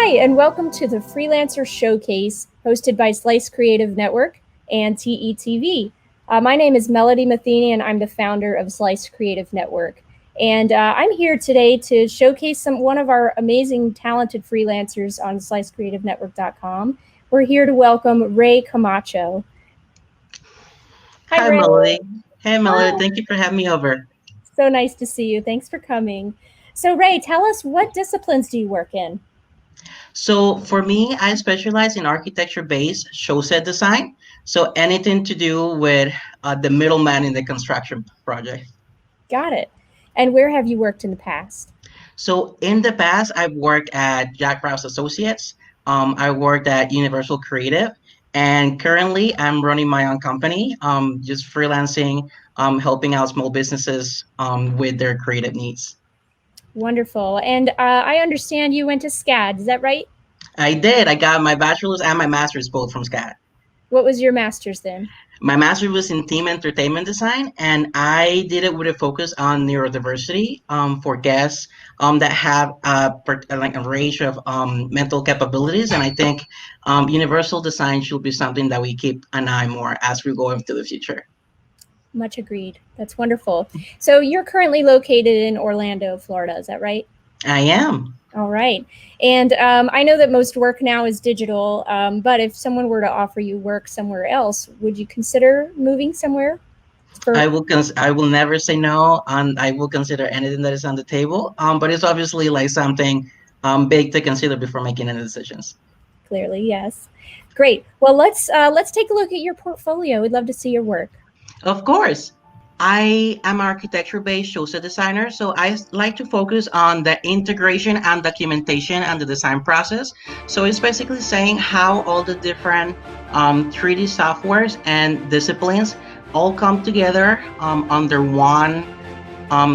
And welcome to the Freelancer Showcase hosted by Slice Creative Network and TETV. My name is Melody Matheny, and I'm the founder of Slice Creative Network. And I'm here today to showcase one of our amazing, talented freelancers on slicecreativenetwork.com. We're here to welcome Ray Camacho. Hi, Hi, Ray. Melody. Hey, Melody. Hi. Thank you for having me over. So nice to see you. Thanks for coming. So, Ray, tell us, what disciplines do you work in? So, for me, I specialize in architecture-based show set design. So, anything to do with the middleman in the construction project. Got it. And where have you worked in the past? So, in the past, I've worked at Jack Rouse Associates. I worked at Universal Creative, and currently, I'm running my own company, just freelancing, helping out small businesses with their creative needs. Wonderful. And I understand you went to SCAD. Is that right? I did. I got my bachelor's and my master's both from SCAD. What was your master's then? My master's was in theme entertainment design, and I did it with a focus on neurodiversity for guests that have like a range of mental capabilities. And I think universal design should be something that we keep an eye more as we go into the future. Much agreed. That's wonderful. So you're currently located in Orlando, Florida. Is that right? I am. All right. And I know that most work now is digital, but if someone were to offer you work somewhere else, would you consider moving somewhere? For I will never say no, and I will consider anything that is on the table. But it's obviously like something big to consider before making any decisions. Clearly, yes. Great. Well, let's take a look at your portfolio. We'd love to see your work. Of course. I am an architecture-based show set designer, so like to focus on the integration and documentation and the design process. So it's basically saying how all the different 3D softwares and disciplines all come together under one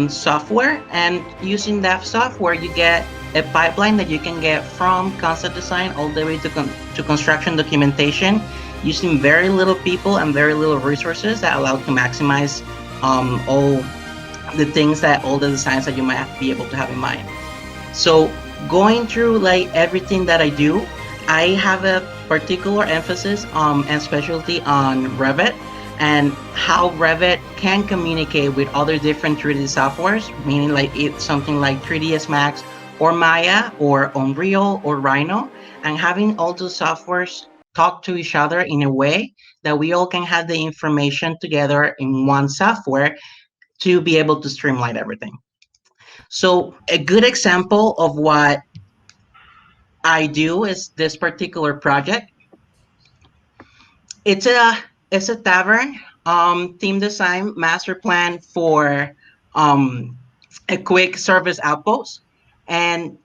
software, and using that software, you get a pipeline that you can get from concept design all the way to construction documentation using very little people and very little resources that allow to maximize all the things that all the designs that you might be able to have in mind. So going through like everything that I do, I have a particular emphasis and specialty on Revit and how Revit can communicate with other different 3D softwares, meaning like it's something like 3ds Max or Maya or Unreal or Rhino, and having all those softwares talk to each other in a way that we all can have the information together in one software to be able to streamline everything. So a good example of what I do is this particular project. It's a it's a tavern theme design master plan for um, a quick service outpost. And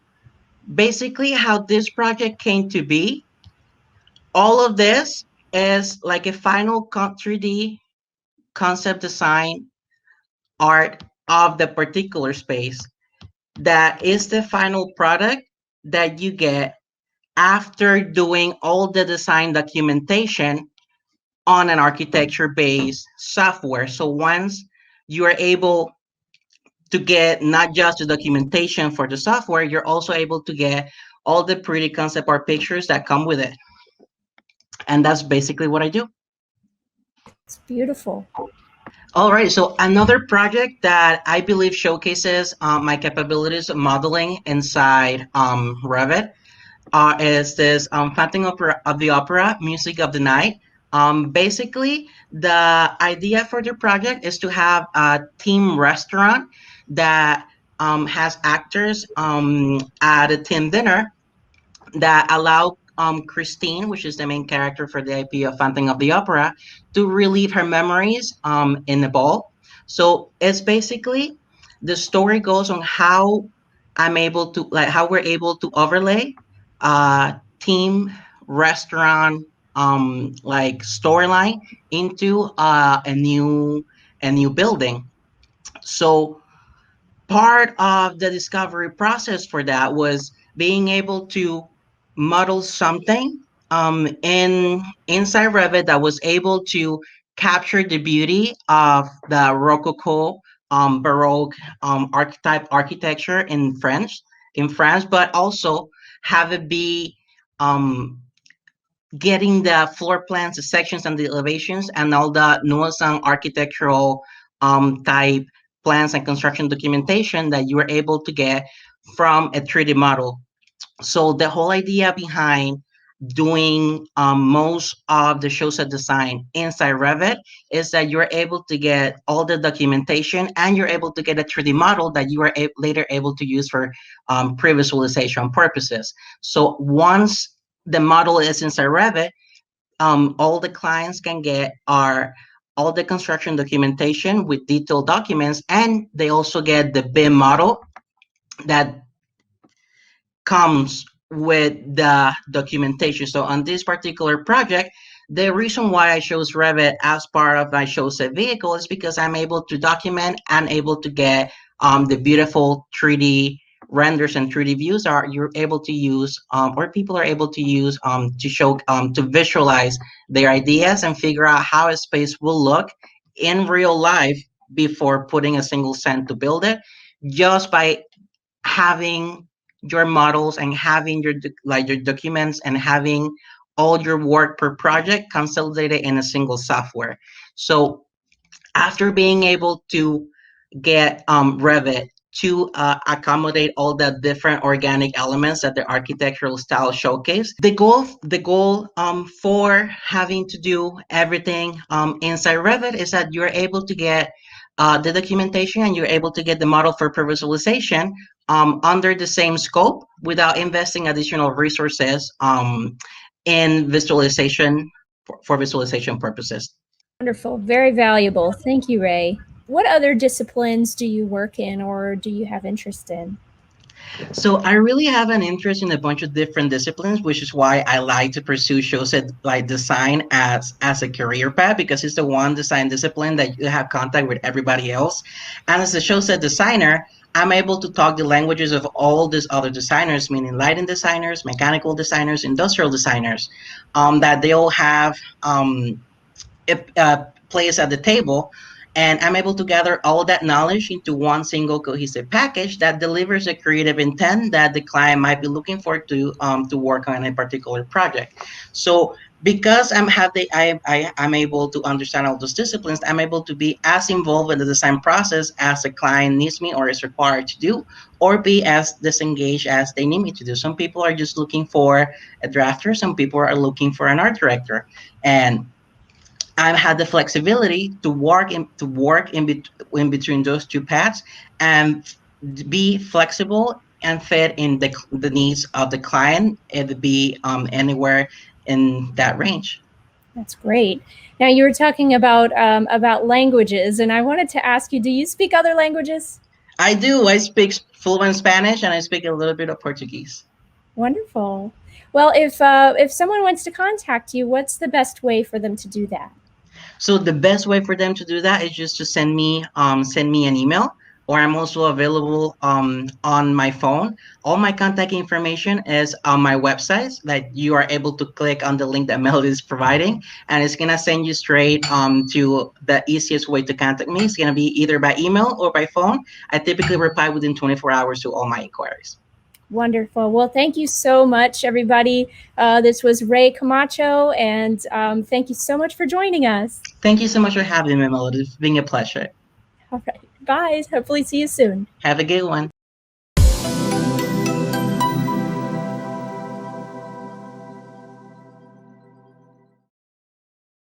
basically how this project came to be, all of this is like a final 3D concept design art of the particular space that is the final product that you get after doing all the design documentation on an architecture based software. So once you are able to get not just the documentation for the software, you're also able to get all the pretty concept art pictures that come with it. And that's basically what I do. It's beautiful. All right. So another project that I believe showcases my capabilities of modeling inside Revit is this Phantom of the Opera, Music of the Night. Basically, the idea for the project is to have a team restaurant that has actors at a team dinner that allow Christine, which is the main character for the IP of Phantom of the Opera, to relive her memories in the ball. So it's basically the story goes on how I'm able to like how we're able to overlay team restaurant like storyline into a new building. So part of the discovery process for that was being able to model something in inside Revit that was able to capture the beauty of the Rococo Baroque archetype architecture in France, but also have it be getting the floor plans, the sections, and the elevations, and all the nuance and architectural type plans and construction documentation that you are able to get from a 3D model. So the whole idea behind doing most of the show set design inside Revit is that you're able to get all the documentation and you're able to get a 3D model that you are later able to use for pre-visualization purposes. So once the model is inside Revit, all the clients can get are all the construction documentation with detailed documents, and they also get the BIM model that comes with the documentation. So on this particular project, the reason why I chose Revit as part of my show set vehicle is because I'm able to document and able to get the beautiful 3D renders and 3D views are you're able to use or people are able to use to show to visualize their ideas and figure out how a space will look in real life before putting a single cent to build it, just by having your models and having your like your documents and having all your work per project consolidated in a single software. So after being able to get Revit to accommodate all the different organic elements that the architectural style showcase. The goal for having to do everything inside Revit is that you're able to get the documentation and you're able to get the model for visualization under the same scope without investing additional resources in visualization for visualization purposes. Wonderful. Very valuable. Thank you, Ray. What other disciplines do you work in or do you have interest in? So I really have an interest in a bunch of different disciplines, which is why I like to pursue shows that like design as a career path because it's the one design discipline that you have contact with everybody else. And as a show set designer, I'm able to talk the languages of all these other designers, meaning lighting designers, mechanical designers, industrial designers, that they all have place at the table, and I'm able to gather all that knowledge into one single cohesive package that delivers a creative intent that the client might be looking for to work on a particular project. So because I'm able to understand all those disciplines, I'm able to be as involved in the design process as the client needs me or is required to do, or be as disengaged as they need me to do. Some people are just looking for a drafter, some people are looking for an art director, and I've had the flexibility to in between those two paths and be flexible and fit in the needs of the client and be anywhere in that range. That's great. Now you were talking about languages, and I wanted to ask you: do you speak other languages? I do. I speak fluent Spanish and I speak a little bit of Portuguese. Wonderful. Well, if someone wants to contact you, what's the best way for them to do that? So the best way for them to do that is just to send me an email, or I'm also available on my phone. All my contact information is on my website that you are able to click on the link that Melody is providing, and it's gonna send you straight to the easiest way to contact me. It's gonna be either by email or by phone. I typically reply within 24 hours to all my inquiries. Wonderful. Well, thank you so much, everybody. This was Ray Camacho, and thank you so much for joining us. Thank you so much for having me, Melody. It's been a pleasure. All right. Bye. Hopefully see you soon. Have a good one.